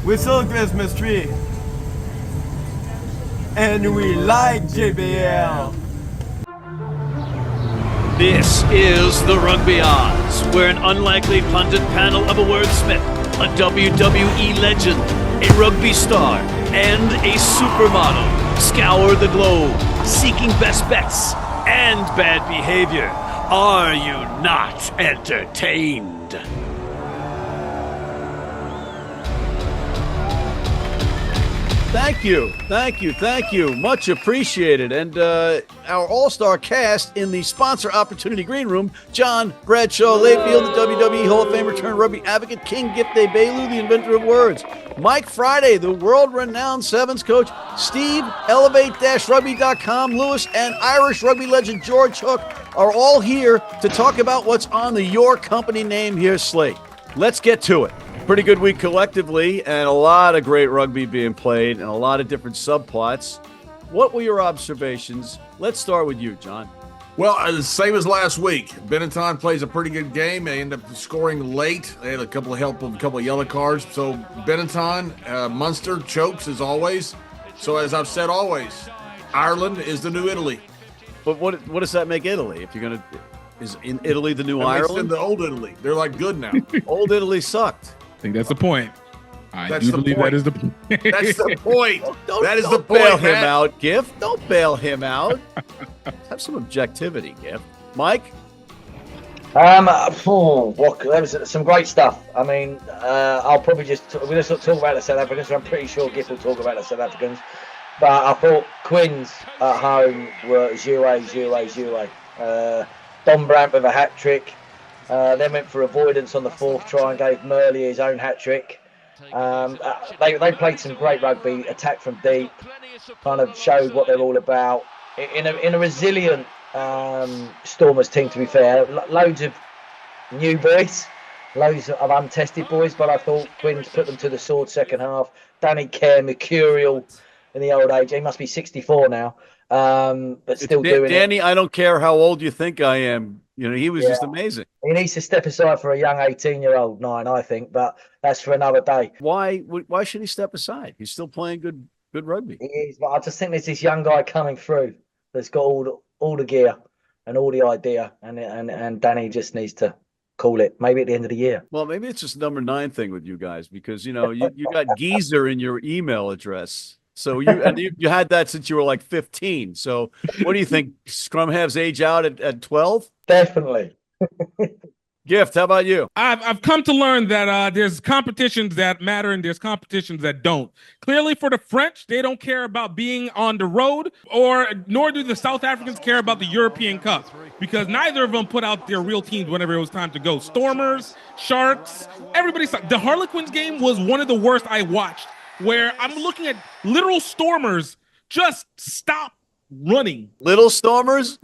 We saw Christmas tree. And we like JBL. This is the Rugby Odds, where an unlikely pundit panel of a wordsmith, a WWE legend, a rugby star, and a supermodel scour the globe, seeking best bets and bad behavior. Are you not entertained? Thank you. Much appreciated. And our all-star cast in the sponsor opportunity green room, John Bradshaw Layfield, the WWE Hall of Fame turned Rugby Advocate, King Gift Egbelu, the inventor of words, Mike Friday, the world-renowned sevens coach, Steve, Elevate-Rugby.com, Lewis, and Irish rugby legend George Hook are all here to talk about what's on the Your Company Name Here slate. Let's get to it. Pretty good week collectively, and a lot of great rugby being played and a lot of different subplots. What were your observations? Let's start with you, John. Well, the same as last week. Benetton plays a pretty good game. They end up scoring late. They had a couple of yellow cards. So Benetton, Munster chokes as always. So as I've said always, Ireland is the new Italy. But what does that make Italy? If you're gonna, is in Italy the new Ireland? Ireland? The old Italy. They're like good now. Old Italy sucked. I think that's the point. I do believe point. that is the point. That's the point. That is the Don't bail point, him Matt. out, Gift. Don't bail him out. Have some objectivity, Gift. Mike? There was some great stuff. I mean, I'll probably we're going to talk about the South Africans. I'm pretty sure Gift will talk about the South Africans. But I thought Quins at home were zero. Don Brandt with a hat-trick. Then went for avoidance on the fourth try and gave Murley his own hat-trick. They played some great rugby, attack from deep, kind of showed what they're all about. In a resilient Stormers team, to be fair. Loads of new boys, loads of untested boys, but I thought Quins put them to the sword second half. Danny Kerr, mercurial in the old age. He must be 64 now, but still doing Danny, it. I don't care how old you think I am. You know, he was just amazing. He needs to step aside for a young 18-year-old, I think, but that's for another day. Why should he step aside? He's still playing good rugby. He is, but I just think there's this young guy coming through that's got all the gear and all the idea, and Danny just needs to call it maybe at the end of the year. Well, maybe it's just number 9 thing with you guys because you got Geezer in your email address. So you had that since you were like 15. So what do you think? Scrum halves age out at 12? Definitely. Gift, how about you? I've come to learn that there's competitions that matter and there's competitions that don't. Clearly for the French, they don't care about being on the road, nor do the South Africans care about the European Cup, because neither of them put out their real teams whenever it was time to go. Stormers, Sharks, the Harlequins game was one of the worst I watched, where I'm looking at literal Stormers just stop running. Little Stormers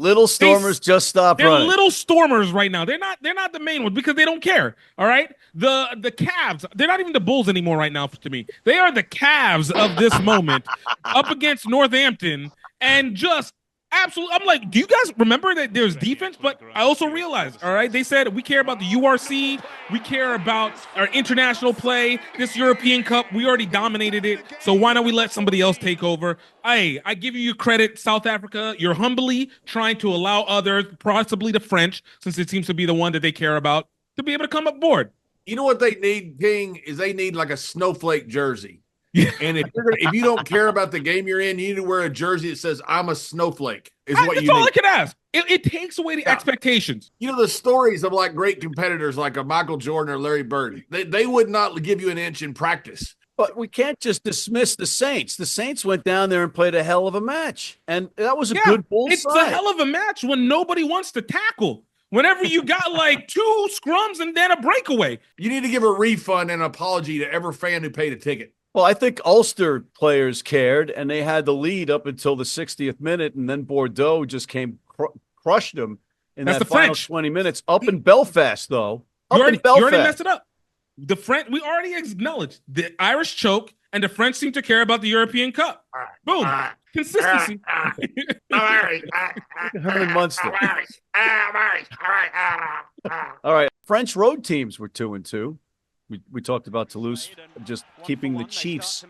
just stop they're running. They're little Stormers right now. They're not the main ones because they don't care. All right. The Calves, they're not even the Bulls anymore right now to me. They are the Calves of this moment up against Northampton and just absolutely. I'm like, do you guys remember that there's defense? But I also realized, all right, they said we care about the URC, we care about our international play, this European Cup, we already dominated it, so why don't we let somebody else take over? I give you credit, South Africa. You're humbly trying to allow others, possibly the French, since it seems to be the one that they care about, to be able to come aboard. You know what they need, King, is they need like a snowflake jersey. And if you don't care about the game you're in, you need to wear a jersey that says "I'm a snowflake." That's all I can ask. It takes away the expectations. You know the stories of like great competitors like a Michael Jordan or Larry Bird. They would not give you an inch in practice. But we can't just dismiss the Saints. The Saints went down there and played a hell of a match, and that was a good bull It's side. a hell of a match when nobody wants to tackle. Whenever you got like 2 scrums and then a breakaway, you need to give a refund and an apology to every fan who paid a ticket. Well, I think Ulster players cared, and they had the lead up until the 60th minute, and then Bordeaux just crushed them in that final 20 minutes. Up in Belfast, though. You already messed it up. The French, we already acknowledged the Irish choke, and the French seem to care about the European Cup. Boom. Consistency. Herman Munster. All right. French road teams were 2-2. We talked about Toulouse just keeping the Chiefs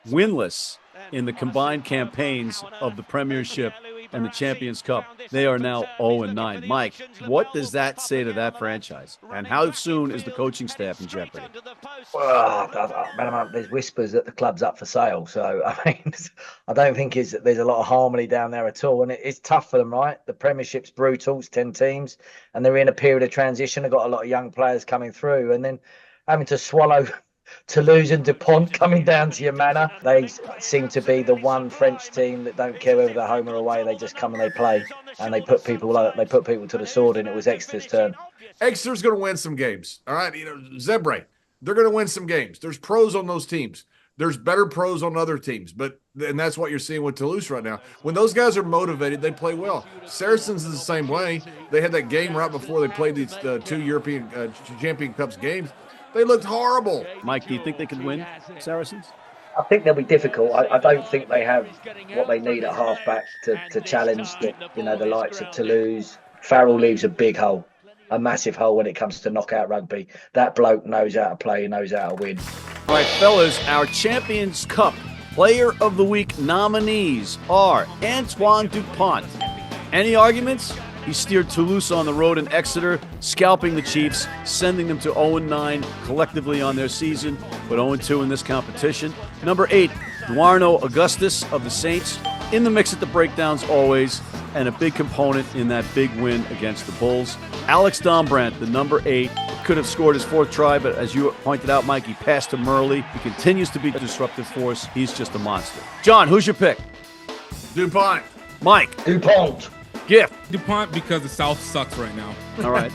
winless in the combined campaigns of the Premiership and the Champions Cup. They are now 0-9. Mike, what does that say to that franchise? And how soon is the coaching staff in jeopardy? Well, there's whispers that the club's up for sale. So, I mean, I don't think there's a lot of harmony down there at all. And it's tough for them, right? The Premiership's brutal. It's 10 teams. And they're in a period of transition. They've got a lot of young players coming through. And then having to swallow Toulouse and Dupont coming down to your manor. They seem to be the one French team that don't care whether they're home or away. They just come and they play, and they put people to the sword. And it was Exeter's turn. Exeter's going to win some games. All right, Zebre, they're going to win some games. There's pros on those teams. There's better pros on other teams, and that's what you're seeing with Toulouse right now. When those guys are motivated, they play well. Saracens is the same way. They had that game right before they played these 2 European Champion Cups games. They looked horrible. Mike, do you think they can win, Saracens? I think they'll be difficult. I don't think they have what they need at halfback to challenge the likes of Toulouse. Farrell leaves a big hole, a massive hole when it comes to knockout rugby. That bloke knows how to play and knows how to win. All right, fellas, our Champions Cup Player of the Week nominees are Antoine Dupont. Any arguments? He steered Toulouse on the road in Exeter, scalping the Chiefs, sending them to 0-9 collectively on their season, but 0-2 in this competition. Number 8, Eduardo Augustus of the Saints, in the mix at the breakdowns always, and a big component in that big win against the Bulls. Alex Dombrandt, the number 8, could have scored his 4th try, but as you pointed out, Mike, he passed to Murley. He continues to be a disruptive force. He's just a monster. John, who's your pick? DuPont. Mike. DuPont. Gift. DuPont, because the South sucks right now. All right.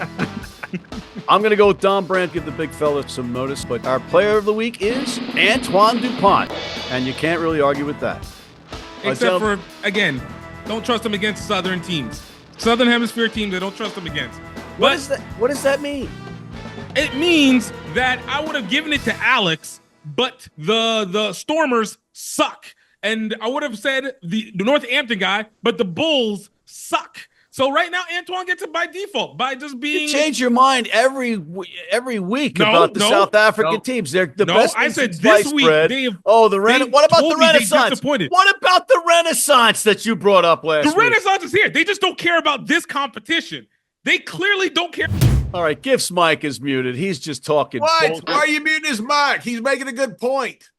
I'm going to go with Dombrandt, give the big fella some notice, but our player of the week is Antoine Dupont, and you can't really argue with that. Except for, again, don't trust him against Southern teams. Southern Hemisphere teams, I don't trust him against. What does that mean? It means that I would have given it to Alex, but the Stormers suck. And I would have said the Northampton guy, but the Bulls suck. So right now, Antoine gets it by default by just being. You change your mind every week about the South African teams. They're the best. I said this week. What about the Renaissance? What about the Renaissance that you brought up last week? The Renaissance is here. They just don't care about this competition. They clearly don't care. All right, Gift's mic is muted. He's just talking. What? Why are you muting his mic? He's making a good point.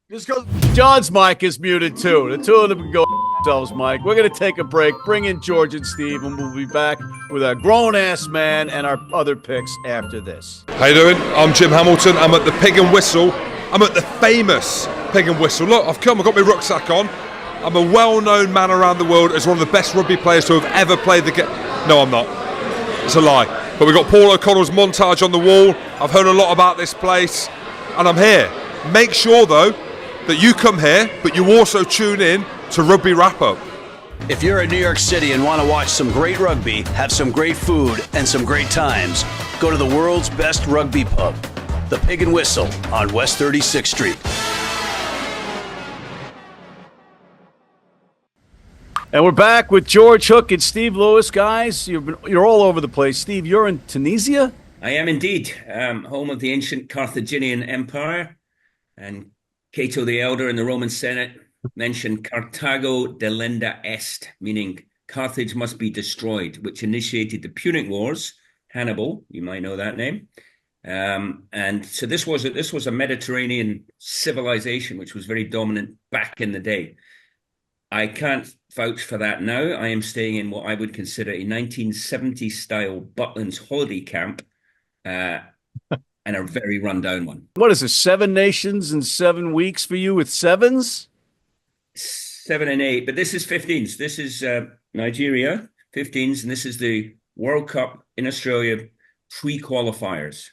Just go. John's mic is muted too. The two of them can go themselves, Mike. We're going to take a break, bring in George and Steve, and we'll be back with our grown-ass man and our other picks after this. How you doing? I'm Jim Hamilton. I'm at the Pig and Whistle. I'm at the famous Pig and Whistle. Look, I've got my rucksack on. I'm a well-known man around the world as one of the best rugby players to have ever played the game. No, I'm not. It's a lie. But we've got Paul O'Connell's montage on the wall. I've heard a lot about this place, and I'm here. Make sure, though, that you come here, but you also tune in to Rugby Wrap-Up. If you're in New York City and want to watch some great rugby, have some great food, and some great times, go to the world's best rugby pub, the Pig and Whistle on West 36th Street. And we're back with George Hook and Steve Lewis. Guys, you're all over the place. Steve, you're in Tunisia? I am indeed. Home of the ancient Carthaginian Empire. And Cato the Elder in the Roman Senate mentioned Carthago delenda est, meaning Carthage must be destroyed, which initiated the Punic Wars. Hannibal, you might know that name. And so this was a Mediterranean civilization, which was very dominant back in the day. I can't vouch for that now. I am staying in what I would consider a 1970s-style Butlins holiday camp, and a very run-down one. What is this, 7 nations in 7 weeks for you with sevens? 7 and 8, but this is 15s. This is Nigeria, 15s, and this is the World Cup in Australia pre-qualifiers.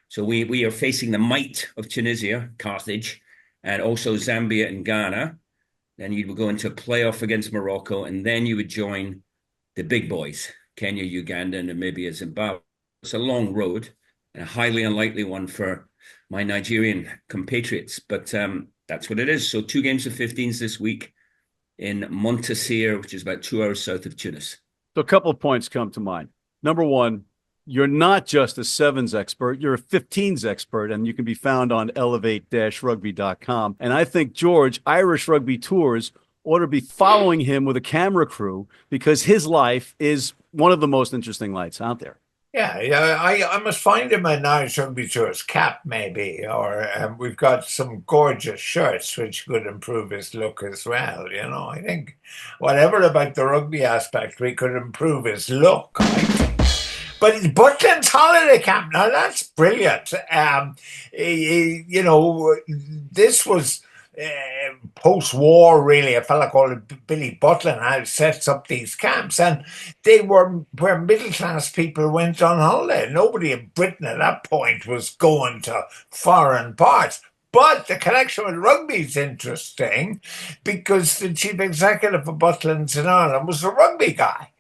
So we are facing the might of Tunisia, Carthage, and also Zambia and Ghana. Then you would go into a playoff against Morocco, and then you would join the big boys, Kenya, Uganda, Namibia, Zimbabwe. It's a long road and a highly unlikely one for my Nigerian compatriots, but that's what it is. So 2 games of 15s this week in Montastir, which is about 2 hours south of Tunis. So a couple of points come to mind. Number one, You're not just a sevens expert, you're a 15s expert, and you can be found on elevate-rugby.com. And I think George, Irish Rugby Tours, ought to be following him with a camera crew because his life is one of the most interesting lights out there. Yeah, I must find him an Irish Rugby Tours cap, maybe, or we've got some gorgeous shirts which could improve his look as well. You know, I think whatever about the rugby aspect, we could improve his look, I think. But Butlin's holiday camp, now that's brilliant. You know, this was post-war, really. A fella called Billy Butlin had sets up these camps, and they were where middle-class people went on holiday. Nobody in Britain at that point was going to foreign parts. But the connection with rugby is interesting because the chief executive of Butlin's in Ireland was a rugby guy.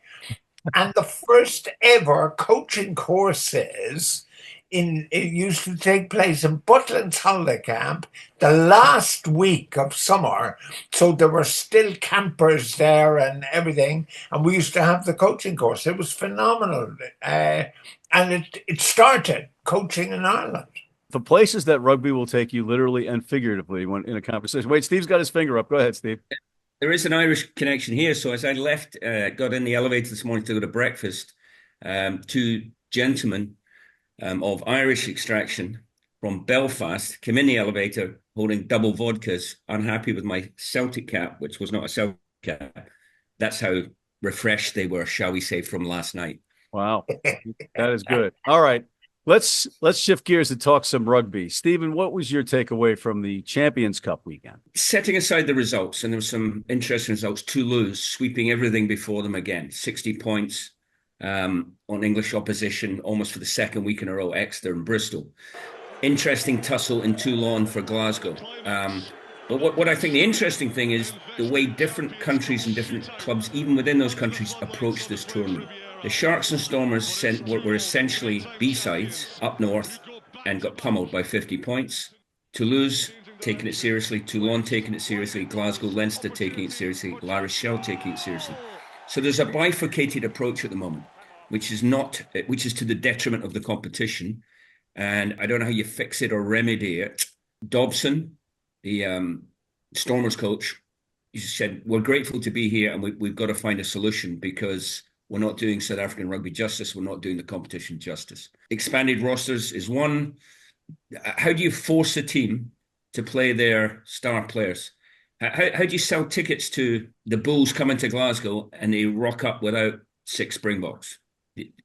And the first ever coaching courses it used to take place in Butlin's holiday camp the last week of summer. So there were still campers there and everything. And we used to have the coaching course. It was phenomenal. And it started coaching in Ireland. The places that rugby will take you literally and figuratively when in a conversation. Wait, Steve's got his finger up. Go ahead, Steve. There is an Irish connection here. So as I left, got in the elevator this morning to go to breakfast, two gentlemen of Irish extraction from Belfast came in the elevator holding double vodkas, unhappy with my Celtic cap, which was not a Celtic cap. That's how refreshed they were, shall we say, from last night. Wow, that is good. All right, let's shift gears and talk some rugby. Stephen, what was your takeaway from the Champions Cup weekend? Setting aside the results, and there were some interesting results, Toulouse sweeping everything before them again, 60 points. On English opposition almost for the second week in a row, Exeter and Bristol. Interesting tussle in Toulon for Glasgow. But what I think the interesting thing is the way different countries and different clubs, even within those countries, approach this tournament. The Sharks and Stormers were essentially B-sides up north and got pummeled by 50 points. Toulouse taking it seriously, Toulon taking it seriously, Glasgow, Leinster taking it seriously, La Rochelle taking it seriously. So there's a bifurcated approach at the moment, which is to the detriment of the competition. And I don't know how you fix it or remedy it. Dobson, the Stormers coach, he said, we're grateful to be here and we've got to find a solution because we're not doing South African rugby justice. We're not doing the competition justice. Expanded rosters is one. How do you force a team to play their star players? How do you sell tickets to the Bulls coming to Glasgow and they rock up without 6 Springboks?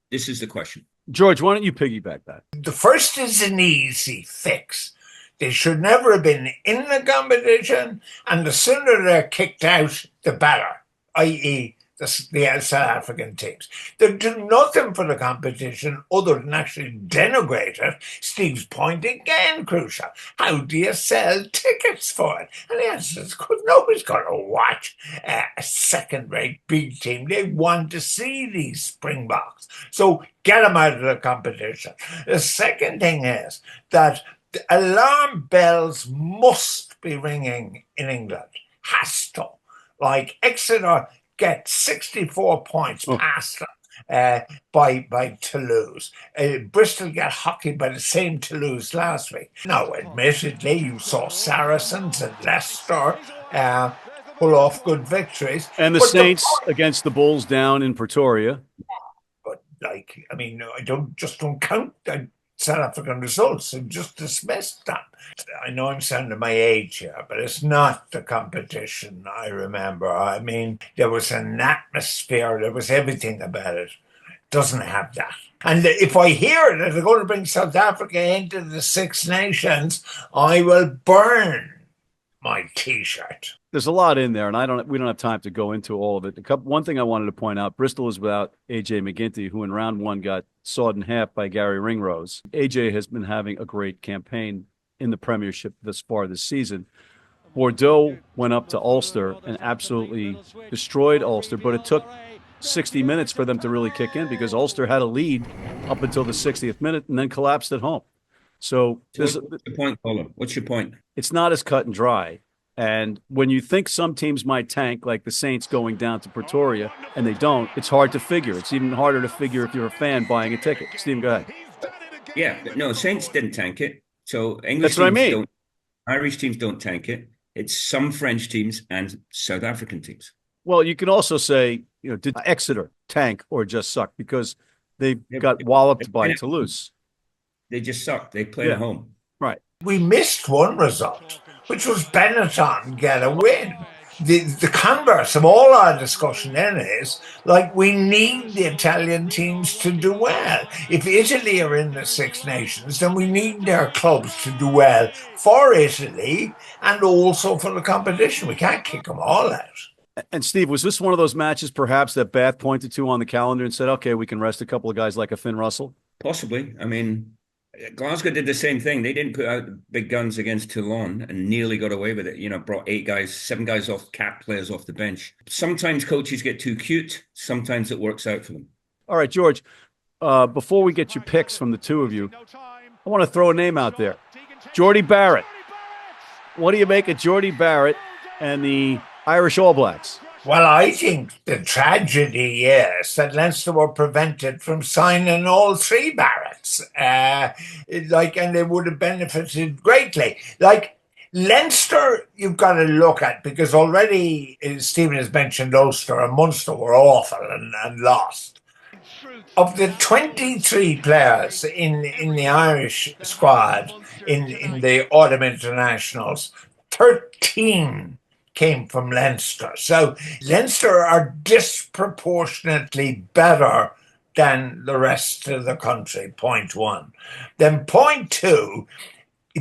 This is the question. George, why don't you piggyback that? The first is an easy fix. They should never have been in the competition, and the sooner they're kicked out, the better, i.e. the South African teams. They do nothing for the competition other than actually denigrate it. Steve's point again, crucial. How do you sell tickets for it? And the answer is because nobody's going to watch a second-rate big team. They want to see these Springboks. So get them out of the competition. The second thing is that the alarm bells must be ringing in England. Has to. Like Exeter get 64 points past them by Toulouse. Bristol get hockeyed by the same Toulouse last week. Now, admittedly, you saw Saracens and Leicester pull off good victories. And the Saints against the Bulls down in Pretoria. But, I don't count South African results and just dismissed them. I know I'm sounding my age here, but it's not the competition I remember. I mean, there was an atmosphere, there was everything about it. Doesn't have that. And if I hear that they're going to bring South Africa into the Six Nations, I will burn my T-shirt. There's a lot in there, and we don't have time to go into all of it. One thing I wanted to point out, Bristol is without AJ McGinty, who in round 1 got sawed in half by Gary Ringrose. AJ has been having a great campaign in the Premiership thus far this season. Bordeaux went up to Ulster and absolutely destroyed Ulster, but it took 60 minutes for them to really kick in because Ulster had a lead up until the 60th minute and then collapsed at home. So what's your point, Colin? What's your point? It's not as cut and dry And when you think some teams might tank, like the Saints going down to Pretoria, and they don't, it's hard to figure. It's even harder to figure if you're a fan buying a ticket. Stephen, go ahead. Yeah, but no, Saints didn't tank it. So English That's what I teams mean. don't, Irish teams don't tank it. It's some French teams and South African teams. Well, you can also say, did Exeter tank or just suck because they got walloped by Toulouse? They just sucked. They played at home. Right. We missed one result, which was Benetton get a win. The converse of all our discussion then is, like, we need the Italian teams to do well. If Italy are in the Six Nations, then we need their clubs to do well for Italy and also for the competition. We can't kick them all out. And Steve, was this one of those matches perhaps that Bath pointed to on the calendar and said, okay, we can rest a couple of guys like a Finn Russell? Possibly. I mean, Glasgow did the same thing. They didn't put out big guns against Toulon and nearly got away with it. Brought 7 guys off, cap players off the bench. Sometimes coaches get too cute. Sometimes it works out for them. All right, George, before we get your picks from the two of you, I want to throw a name out there. Geordie Barrett. What do you make of Geordie Barrett and the Irish All Blacks? Well, I think the tragedy is that Leinster were prevented from signing all 3 Barretts. And they would have benefited greatly. Like, Leinster, you've got to look at, because already Stephen has mentioned Ulster and Munster were awful and lost. Of the 23 players in the Irish squad in the autumn internationals, 13 came from Leinster. So Leinster are disproportionately better than the rest of the country, point one. Then point two,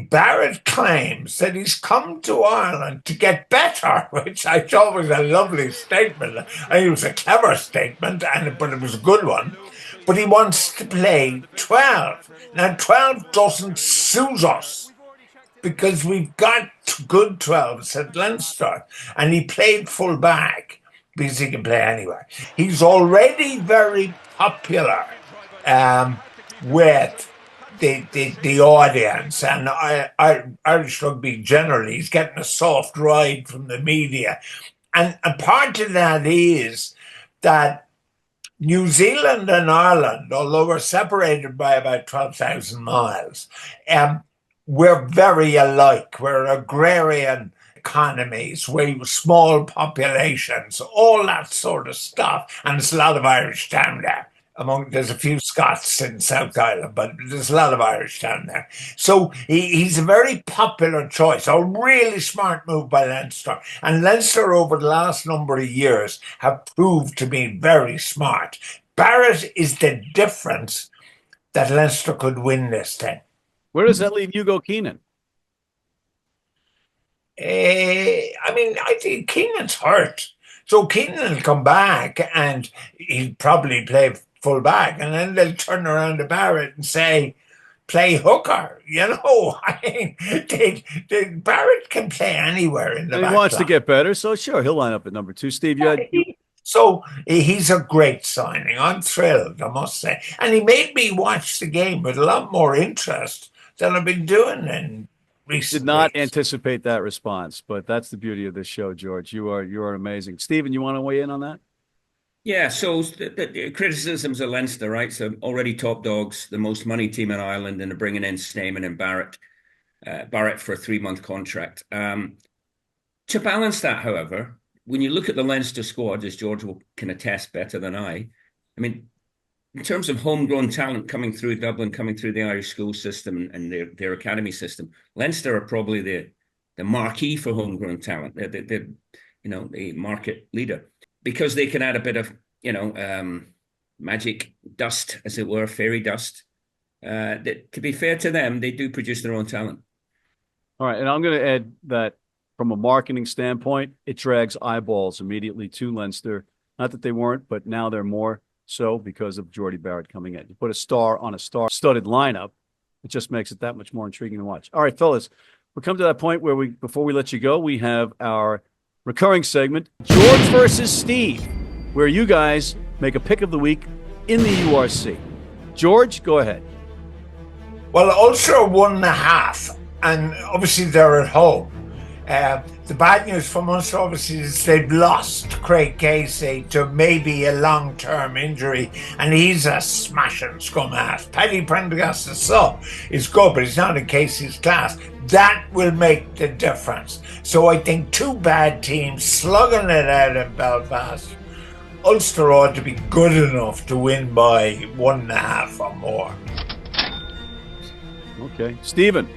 Barrett claims that he's come to Ireland to get better, which I thought was a lovely statement. I think it was a clever statement, but it was a good one. But he wants to play 12. Now, 12 doesn't suit us, because we've got good 12s at Leinster, and he played full back because he can play anywhere. He's already very popular with the audience, and Irish rugby generally. He's getting a soft ride from the media. And part of that is that New Zealand and Ireland, although we're separated by about 12,000 miles, we're very alike. We're agrarian economies, we're small populations, all that sort of stuff. And there's a lot of Irish down there. There's a few Scots in South Island, but there's a lot of Irish down there. So he's a very popular choice, a really smart move by Leinster. And Leinster, over the last number of years, have proved to be very smart. Barrett is the difference that Leinster could win this thing. Where does that leave Hugo Keenan? I think Keenan's hurt. So Keenan will come back and he'll probably play full back, and then they'll turn around to Barrett and say, play hooker. Barrett can play anywhere in the back. He wants to get better, so sure, he'll line up at number 2. Steve, So he's a great signing. I'm thrilled, I must say. And he made me watch the game with a lot more interest than I've been doing in recent Did not weeks. anticipate that response, but that's the beauty of this show, George. You are amazing. Stephen, you want to weigh in on that? Yeah, so the criticisms of Leinster, right? So already top dogs, the most money team in Ireland, and they're bringing in Snyman and Barrett for a 3-month contract. To balance that, however, when you look at the Leinster squad, as George can attest better than I mean, in terms of homegrown talent coming through Dublin, coming through the Irish school system and their academy system, Leinster are probably the marquee for homegrown talent. They're the market leader, because they can add a bit of magic dust, as it were, fairy dust. To be fair to them, they do produce their own talent. All right, and I'm going to add that from a marketing standpoint, it drags eyeballs immediately to Leinster. Not that they weren't, but now they're more so because of Geordie Barrett coming in. You put a star on a star-studded lineup, it just makes it that much more intriguing to watch. All right, fellas, we come to that point where before we let you go, we have our recurring segment, George versus Steve, where you guys make a pick of the week in the URC. George, go ahead. Well, Ulster 1.5, and obviously they're at home. The bad news for Munster obviously is they've lost Craig Casey to maybe a long-term injury, and he's a smashing scum ass. Paddy Prendergast is good, but he's not in Casey's class. That will make the difference. So I think two bad teams slugging it out in Belfast. Ulster ought to be good enough to win by 1.5 or more. Okay. Stephen.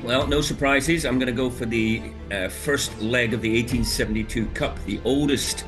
Well, no surprises. I'm going to go for the first leg of the 1872 Cup, the oldest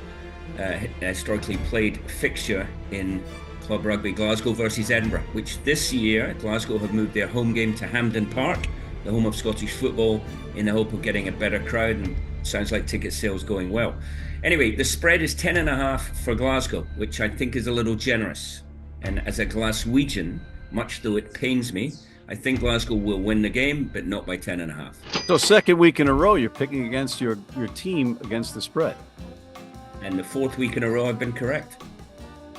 historically played fixture in club rugby, Glasgow versus Edinburgh, which this year Glasgow have moved their home game to Hampden Park, the home of Scottish football, in the hope of getting a better crowd, and sounds like ticket sales going well. Anyway, the spread is 10.5 for Glasgow, which I think is a little generous. And as a Glaswegian, much though it pains me, I think Glasgow will win the game, but not by 10.5. So second week in a row, you're picking against your team against the spread. And the fourth week in a row, I've been correct.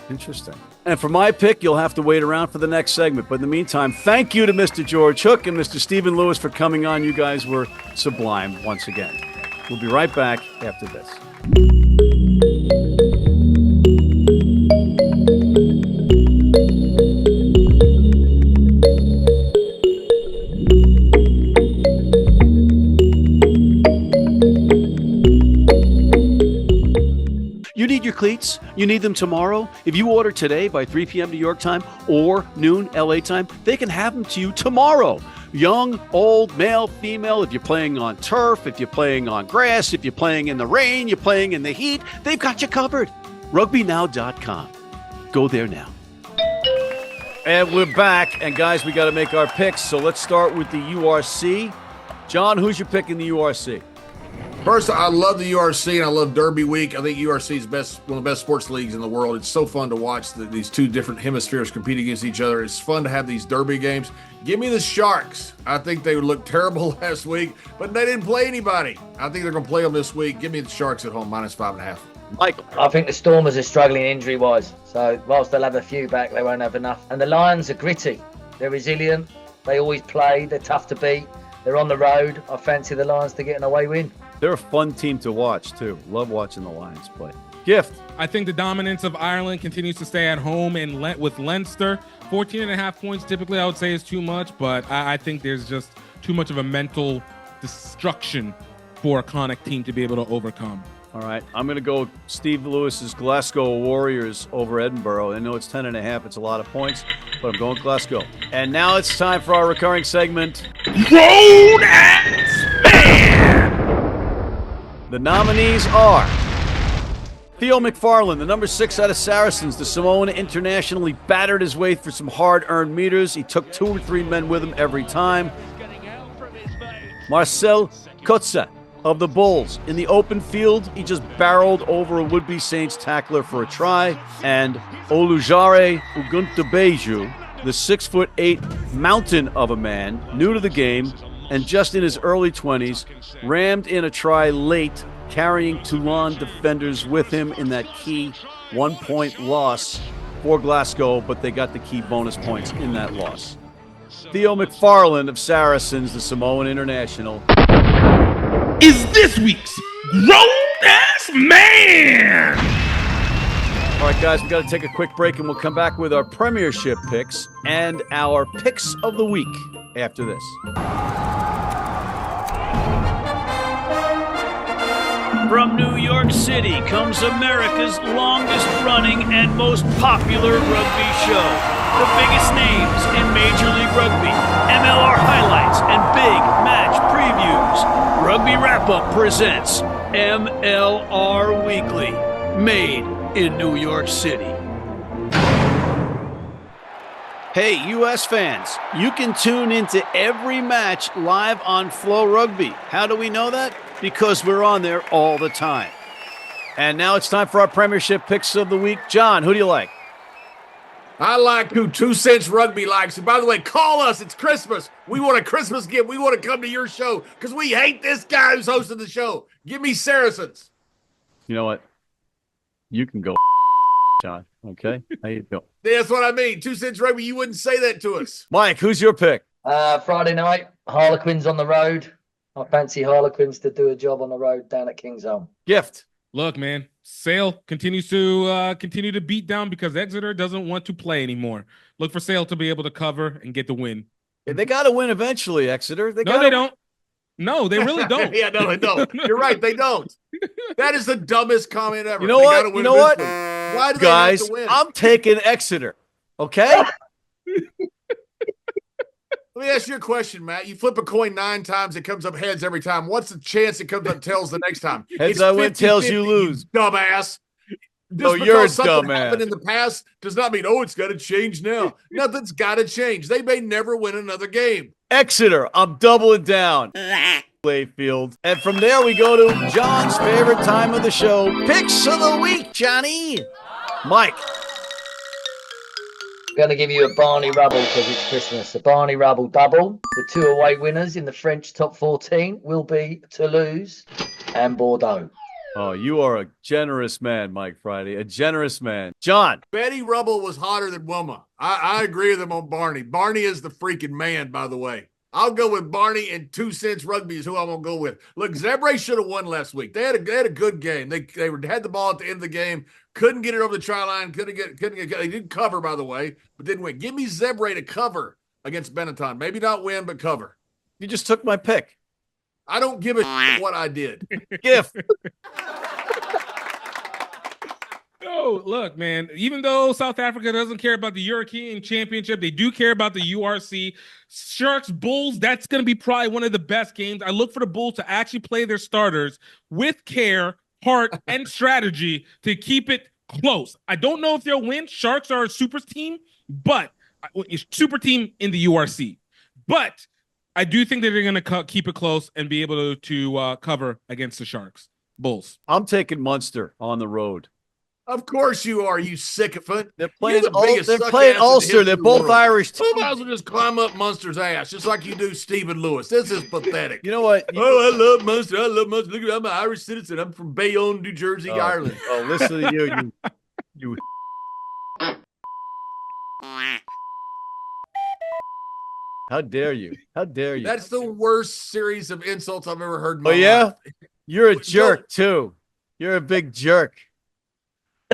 Interesting. And for my pick, you'll have to wait around for the next segment. But in the meantime, thank you to Mr. George Hook and Mr. Stephen Lewis for coming on. You guys were sublime once again. We'll be right back after this. You need your cleats? You need them tomorrow? If you order today by 3 p.m. New York time or noon LA time, they can have them to you tomorrow. Young, old, male, female, if you're playing on turf, if you're playing on grass, if you're playing in the rain, you're playing in the heat, they've got you covered. RugbyNow.com. Go there now. And we're back. And guys, we got to make our picks. So let's start with the URC. John, who's your pick in the URC? First, I love the URC and I love Derby Week. I think URC is one of the best sports leagues in the world. It's so fun to watch these two different hemispheres compete against each other. It's fun to have these Derby games. Give me the Sharks. I think they would look terrible last week, but they didn't play anybody. I think they're going to play them this week. Give me the Sharks at home, -5.5. Michael. I think the Stormers are struggling injury-wise. So whilst they'll have a few back, they won't have enough. And the Lions are gritty. They're resilient. They always play. They're tough to beat. They're on the road. I fancy the Lions to get an away win. They're a fun team to watch, too. Love watching the Lions play. Gift. I think the dominance of Ireland continues to stay at home and with Leinster. 14.5 points typically I would say is too much, but I think there's just too much of a mental destruction for a Connacht team to be able to overcome. All right. I'm going to go Steve Lewis's Glasgow Warriors over Edinburgh. I know it's 10.5. It's a lot of points, but I'm going Glasgow. And now it's time for our recurring segment. Road and Span! The nominees are Theo McFarlane, the number 6 out of Saracens. The Samoan internationally battered his way through some hard-earned meters. He took 2 or 3 men with him every time. Marcel Kotze of the Bulls. In the open field, he just barreled over a would-be Saints tackler for a try. And Olujare Uguntubeju, the 6'8" mountain of a man, new to the game, and just in his early 20s, rammed in a try late, carrying Toulon defenders with him in that key 1-point loss for Glasgow, but they got the key bonus points in that loss. Theo McFarlane of Saracens, the Samoan international, is this week's grown-ass man! All right, guys, we got to take a quick break, and we'll come back with our Premiership picks and our picks of the week after this. From New York City comes America's longest-running and most popular rugby show. The biggest names in Major League Rugby, MLR highlights, and big match previews. Rugby Wrap-Up presents MLR Weekly, made in New York City. Hey, U.S. fans, you can tune into every match live on Flow Rugby. How do we know that? Because we're on there all the time. And now it's time for our Premiership picks of the week. John, who do you like? I like who 2 Cents Rugby likes. And by the way, call us. It's Christmas. We want a Christmas gift. We want to come to your show because we hate this guy who's hosting the show. Give me Saracens. You know what? You can go, John. Okay? How you doing? That's what I mean. 2 Cents Rugby, you wouldn't say that to us. Mike, who's your pick? Friday night, Harlequins on the road. I fancy Harlequins to do a job on the road down at Kingsholm. Gift. Look, man, Sale continues to beat down because Exeter doesn't want to play anymore. Look for Sale to be able to cover and get the win. Yeah, they got to win eventually, Exeter. They don't. No, they really don't. Yeah, no, they don't. You're right. They don't. That is the dumbest comment ever. You know They what? gotta win You know what? eventually. Why do Guys, they have to win? I'm taking Exeter. Okay? Let me ask you a question, Matt. You flip a coin 9 times, it comes up heads every time. What's the chance it comes up tails the next time? Heads I win, tails you lose. You dumbass. No, you're a because something dumbass. happened in the past does not mean, it's got to change now. Nothing's got to change. They may never win another game. Exeter, I'm doubling down. Layfield. And from there we go to John's favorite time of the show, Picks of the Week, Johnny. Mike. I'm going to give you a Barney Rubble because it's Christmas. A Barney Rubble double. The 2 away winners in the French top 14 will be Toulouse and Bordeaux. Oh, you are a generous man, Mike Friday. A generous man. John. Betty Rubble was hotter than Wilma. I agree with him on Barney. Barney is the freaking man, by the way. I'll go with Barney, and 2 cents rugby is who I'm going to go with. Look, Zebre should have won last week. They had a good game. They had the ball at the end of the game, couldn't get it over the try line, couldn't get. They didn't cover, by the way, but didn't win. Give me Zebre to cover against Benetton. Maybe not win, but cover. You just took my pick. I don't give a shit what I did. Gift. No, look, man, even though South Africa doesn't care about the European Championship, they do care about the URC. Sharks, Bulls, that's going to be probably one of the best games. I look for the Bulls to actually play their starters with care, heart, and strategy to keep it close. I don't know if they'll win. Sharks are a super team, but it's super team in the URC. But I do think that they're going to keep it close and be able to cover against the Sharks. Bulls. I'm taking Munster on the road. Of course you are, you sycophant. They're playing, You're the biggest they're suck playing ass in the Ulster. history They're of the both world. Irish. You might as well just climb up Munster's ass, just like you do Stephen Lewis. This is pathetic. You know what? I love Munster. I love Munster. Look at, I'm an Irish citizen. I'm from Bayonne, New Jersey, Ireland. Oh, listen to you. How dare you? How dare you? That's the worst series of insults I've ever heard in my Oh, yeah? life. You're a jerk, too. You're a big jerk.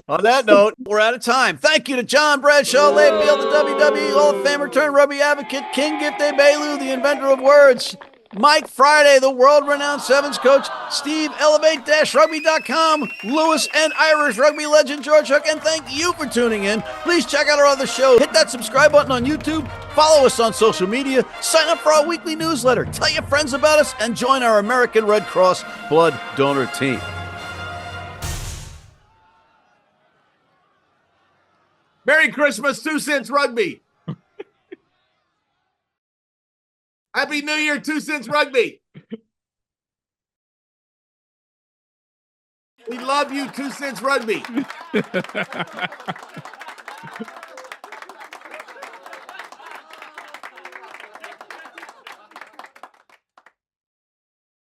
On that note, we're out of time. Thank you to John Bradshaw Layfield, the WWE Hall of Famer turned rugby advocate, King Gift Egbelu, the inventor of words, Mike Friday, the world-renowned sevens coach, Steve, Elevate-Rugby.com, Lewis and Irish rugby legend George Hook, and thank you for tuning in. Please check out our other shows. Hit that subscribe button on YouTube, follow us on social media, sign up for our weekly newsletter, tell your friends about us, and join our American Red Cross blood donor team. Merry Christmas, 2 cents rugby. Happy New Year, 2 cents rugby. We love you, 2 cents rugby.